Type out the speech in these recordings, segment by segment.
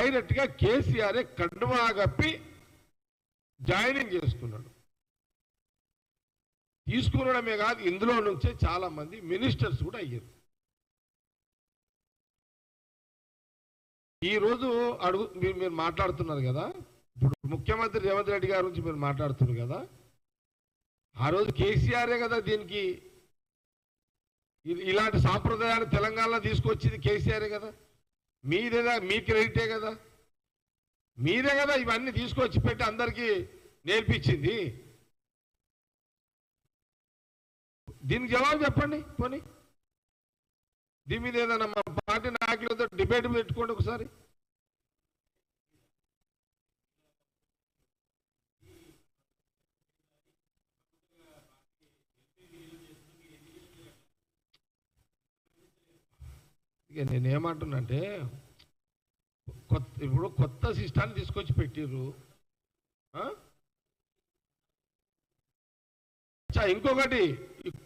డైరెక్ట్గా కేసీఆర్ కండువా కప్పి జాయినింగ్ చేసుకున్నాడు. తీసుకునడమే కాదు, ఇందులో నుంచే చాలా మంది మినిస్టర్స్ కూడా అయ్యారు. ఈరోజు మీరు మాట్లాడుతున్నారు కదా, ఇప్పుడు ముఖ్యమంత్రి రేవంత్ రెడ్డి గారి నుంచి మీరు మాట్లాడుతున్నారు కదా, ఆ రోజు కేసీఆరే కదా దీనికి ఇలాంటి సాంప్రదాయాలు తెలంగాణలో తీసుకొచ్చింది కేసీఆరే కదా, మీదేదా మీ క్రెడిటే కదా, మీరే కదా ఇవన్నీ తీసుకొచ్చి పెట్టి అందరికీ నేర్పించింది. దీనికి జవాబు చెప్పండి. పోనీ దీని మీద ఏదన్నా మా పార్టీ నాయకులతో డిబేట్ పెట్టుకోండి ఒకసారి. ఇక నేనేమంటున్నంటే ఇప్పుడు కొత్త సిస్టాన్ని తీసుకొచ్చి పెట్టిర్రు. ఇంకొకటి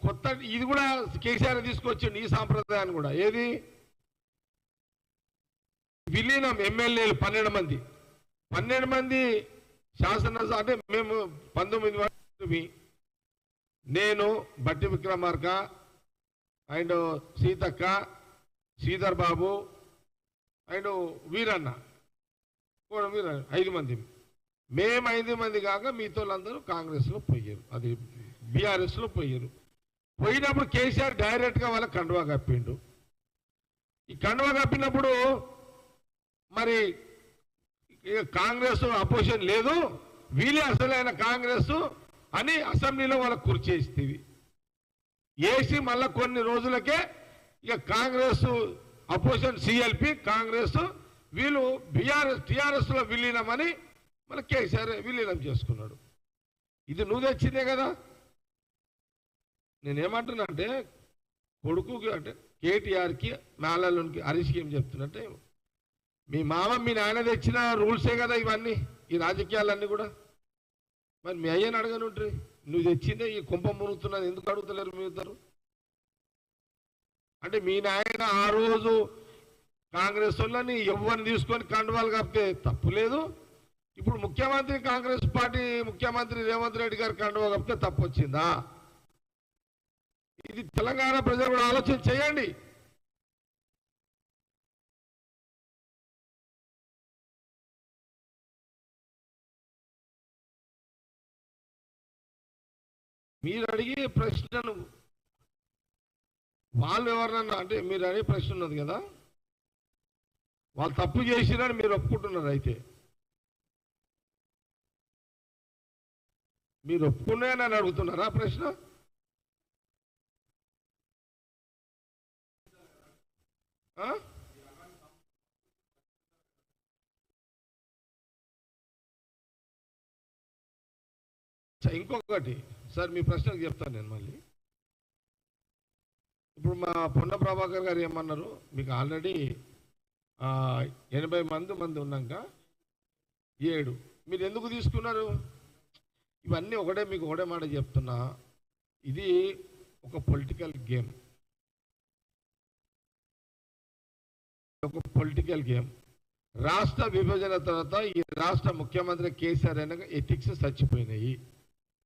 కొత్త ఇది కూడా కేసీఆర్ తీసుకొచ్చిండు ఈ సాంప్రదాయాన్ని కూడా. ఏది విలీనం ఎమ్మెల్యేలు 12 మంది శాసనసభ అంటే మేము 19 మంది, నేను బట్టి విక్రమార్క అండ్ సీతక్క, శ్రీధర్ బాబు అండ్ వీరన్న 5 మంది. మేము 5 మంది కాక మీతో అందరూ కాంగ్రెస్లో పోయారు, అది బీఆర్ఎస్లో పోయారు. పోయినప్పుడు కేసీఆర్ డైరెక్ట్గా వాళ్ళకి కండువా కప్పిండు. ఈ కండువా కప్పినప్పుడు మరి కాంగ్రెస్ అపోజిషన్ లేదు, వీళ్ళే అసలైన కాంగ్రెస్ అని అసెంబ్లీలో వాళ్ళకు కుర్చేస్తుంది. వేసి మళ్ళీ కొన్ని రోజులకే ఇక కాంగ్రెస్ అపోజిషన్ సిఎల్పి కాంగ్రెస్ వీళ్ళు టీఆర్ఎస్లో విలీనమని మన కేసీఆర్ విలీనం చేసుకున్నాడు. ఇది నువ్వు తెచ్చిందే కదా. నేనేమంటున్నా అంటే కొడుకుకి అంటే కేటీఆర్కి మేళలోనికి హరీష్కి ఏం చెప్తున్నట్టే, మీ మామ మీ నాయన తెచ్చిన రూల్సే కదా ఇవన్నీ, ఈ రాజకీయాలన్నీ కూడా. మరి మీ అయ్యని అడగని ఉంటుంది, నువ్వు తెచ్చిందే ఈ కుంభం మునుగుతున్నది ఎందుకు అడుగుతలేరు మీ ఇద్దరు? అంటే మీ నాయన ఆ రోజు కాంగ్రెస్ వాళ్ళని ఎవరిని తీసుకొని కండువాలు కప్పితే తప్పు లేదు, ఇప్పుడు ముఖ్యమంత్రి కాంగ్రెస్ పార్టీ ముఖ్యమంత్రి రేవంత్ రెడ్డి గారు కండువా కప్పితే తప్పు వచ్చిందా? ఇది తెలంగాణ ప్రజలు కూడా ఆలోచన చేయండి. మీరు అడిగే ప్రశ్నను వాళ్ళు ఎవరన్నా అంటే మీరు అడిగే ప్రశ్న ఉన్నది కదా, వాళ్ళు తప్పు చేసిరని మీరు ఒప్పుకుంటున్నారు. అయితే మీరు ఒప్పుకున్నాయని అడుగుతున్నారా ప్రశ్న? ఇంకొకటి సార్, మీ ప్రశ్నకు చెప్తాను నేను మళ్ళీ. ఇప్పుడు మా పొన్న ప్రభాకర్ గారు ఏమన్నారు, మీకు ఆల్రెడీ 80 మంది ఉన్నాక 7 మీరు ఎందుకు తీసుకున్నారు? ఇవన్నీ మీకు ఒకటే మాట చెప్తున్నా, ఇది ఒక పొలిటికల్ గేమ్, రాష్ట్ర విభజన తర్వాత ఈ రాష్ట్ర ముఖ్యమంత్రి కేసీఆర్ అయినా ఎథిక్స్ చచ్చిపోయినాయి.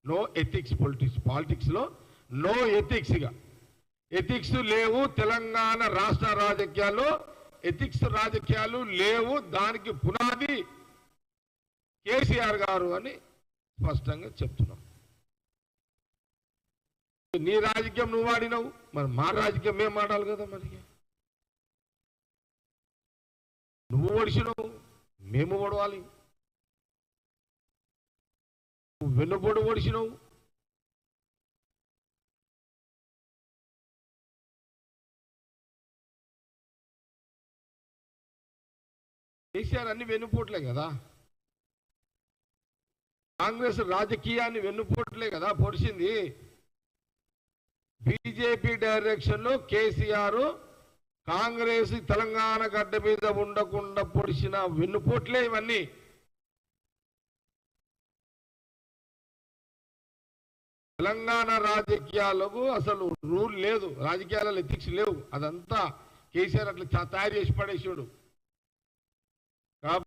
నో ఎథిక్స్ పాలిటిక్స్లో నో ఎథిక్స్గా ఎథిక్స్ లేవు. తెలంగాణ రాష్ట్ర రాజకీయాల్లో ఎథిక్స్ రాజకీయాలు లేవు. దానికి పునాది కేసీఆర్ గారు అని స్పష్టంగా చెప్తున్నాం. నీ రాజకీయం నువ్వు ఆడినావు, మరి మా రాజకీయం మేము ఆడాలి కదా. మరి నువ్వు ఓడిసినావు, మేము ఓడవాలి. నువ్వు వెన్నుపోటు ఓడిసినావు, కేసీఆర్ అన్ని వెన్నుపోట్లే కదా. కాంగ్రెస్ రాజకీయాన్ని వెన్నుపోట్లే కదా పొడిచింది. బీజేపీ డైరెక్షన్లో కేసీఆర్ కాంగ్రెస్ తెలంగాణ గడ్డ మీద ఉండకుండా పొడిచిన వెన్నుపోట్లే ఇవన్నీ. తెలంగాణ రాజకీయాలకు అసలు రూల్ లేదు, రాజకీయాలలో ఎథిక్స్ లేవు. అదంతా కేసీఆర్ అట్లా తయారు చేసి పడేసాడు.